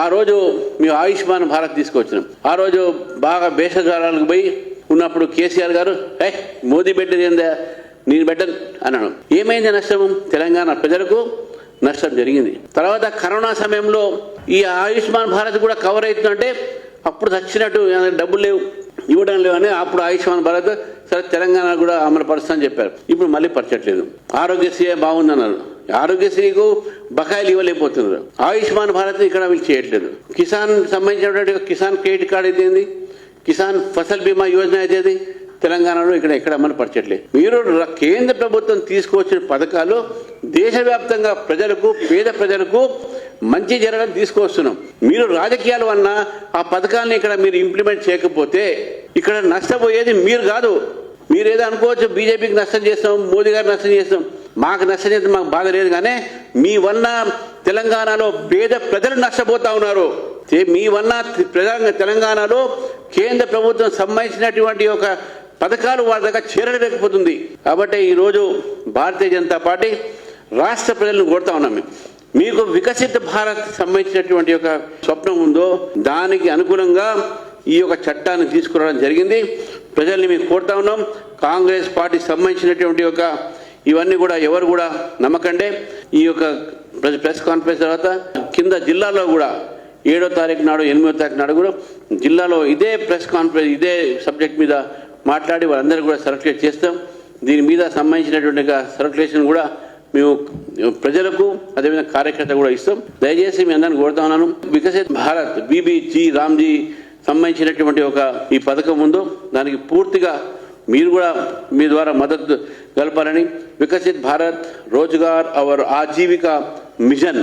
ఆ రోజు మేము ఆయుష్మాన్ భారత్ తీసుకొచ్చినాం. ఆ రోజు బాగా భేషజాలకు పోయి ఉన్నప్పుడు కేసీఆర్ గారు మోదీ పెట్టేది ఏందా నేను పెట్టను అన్నాను. ఏమైంది నష్టం? తెలంగాణ ప్రజలకు నష్టం జరిగింది. తర్వాత కరోనా సమయంలో ఈ ఆయుష్మాన్ భారత్ కూడా కవర్ అవుతుందంటే అప్పుడు చచ్చినట్టు డబ్బులు లేవు, ఇవ్వడం లేవు అని అప్పుడు ఆయుష్మాన్ భారత్ సరే తెలంగాణ కూడా అమలు పరుస్తుందని చెప్పారు. ఇప్పుడు మళ్ళీ పరచట్లేదు. ఆరోగ్యశ్రీ బాగుందన్నారు, ఆరోగ్యశ్రీకు బకాయిలు ఇవ్వలేకపోతున్నారు. ఆయుష్మాన్ భారత్ ఇక్కడ వీళ్ళు చేయట్లేదు. కిసాన్ సంబంధించినటువంటి కిసాన్ క్రెడిట్ కార్డు అయితే, కిసాన్ ఫసల్ బీమా యోజన అయితే తెలంగాణలో ఇక్కడ ఎక్కడ అమలు పరచట్లేదు. మీరు కేంద్ర ప్రభుత్వం తీసుకొచ్చిన పథకాలు దేశవ్యాప్తంగా ప్రజలకు, పేద ప్రజలకు మంచి జరగడం తీసుకొస్తున్నాం. మీరు రాజకీయాల వలన ఆ పథకాలను ఇక్కడ మీరు ఇంప్లిమెంట్ చేయకపోతే ఇక్కడ నష్టపోయేది మీరు కాదు. మీరేదో అనుకోవచ్చు బీజేపీకి నష్టం చేస్తాం, మోదీ గారికి నష్టం చేస్తాం, మాకు నష్టం చేస్తే మాకు బాధ లేదు. కానీ మీ వల్ల తెలంగాణలో పేద ప్రజలు నష్టపోతా ఉన్నారు. మీ వల్ల తెలంగాణలో కేంద్ర ప్రభుత్వం సంబంధించినటువంటి ఒక పథకాలు వాళ్ళ దగ్గర చేరలేకపోతుంది. కాబట్టి ఈరోజు భారతీయ జనతా పార్టీ రాష్ట్ర ప్రజలను కోరుతా ఉన్నాం, మీకు వికసిత భారత్ సంబంధించినటువంటి ఒక స్వప్నం ఉందో దానికి అనుగుణంగా ఈ యొక్క చట్టాన్ని తీసుకురావడం జరిగింది. ప్రజల్ని మేము కోరుతా ఉన్నాం. కాంగ్రెస్ పార్టీ సంబంధించినటువంటి ఒక ఇవన్నీ కూడా ఎవరు కూడా నమ్మకండే. ఈ యొక్క ప్రెస్ కాన్ఫరెన్స్ తర్వాత కింద జిల్లాలో కూడా 7వ తారీఖు నాడు 8వ తారీఖు నాడు కూడా జిల్లాలో ఇదే ప్రెస్ కాన్ఫరెన్స్ ఇదే సబ్జెక్ట్ మీద మాట్లాడి వాళ్ళందరూ కూడా సర్క్యులేట్ చేస్తాం. దీని మీద సంబంధించినటువంటి సర్క్యులేషన్ కూడా మేము ప్రజలకు అదేవిధంగా కార్యకర్త కూడా ఇస్తాం. దయచేసి మీ అందరిని కోరుతా ఉన్నాను, వికసిత్ భారత్ బీబీజీ రామ్జీ సంబంధించినటువంటి ఒక ఈ పథకం ఉందో దానికి పూర్తిగా మీరు కూడా మీ ద్వారా మద్దతు గలపాలని, వికసిత్ భారత్ రోజ్గార్ అవర్ ఆజీవిక మిషన్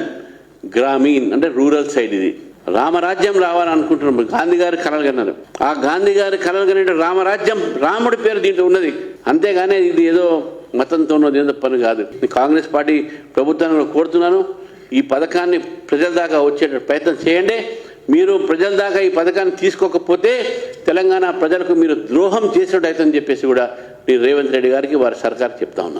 గ్రామీణ్ అంటే రూరల్ సైడ్ ఇది రామరాజ్యం రావాలనుకుంటున్నాం. గాంధీ గారి కలలు కన్నారు. ఆ గాంధీ గారి కలలు కనే రామరాజ్యం రాముడి పేరు దీంట్లో ఉన్నది. అంతేగాని ఇది ఏదో మతంతో ఉన్నది ఏదో పని కాదు. కాంగ్రెస్ పార్టీ ప్రభుత్వాన్ని కోరుతున్నాను, ఈ పథకాన్ని ప్రజల దాకా వచ్చే ప్రయత్నం చేయండి. మీరు ప్రజల దాకా ఈ పథకాన్ని తీసుకోకపోతే తెలంగాణ ప్రజలకు మీరు ద్రోహం చేసినట్టు అవుతుందని చెప్పేసి కూడా నేను రేవంత్ రెడ్డి గారికి వారి సర్కార్కి చెప్తా ఉన్నాను.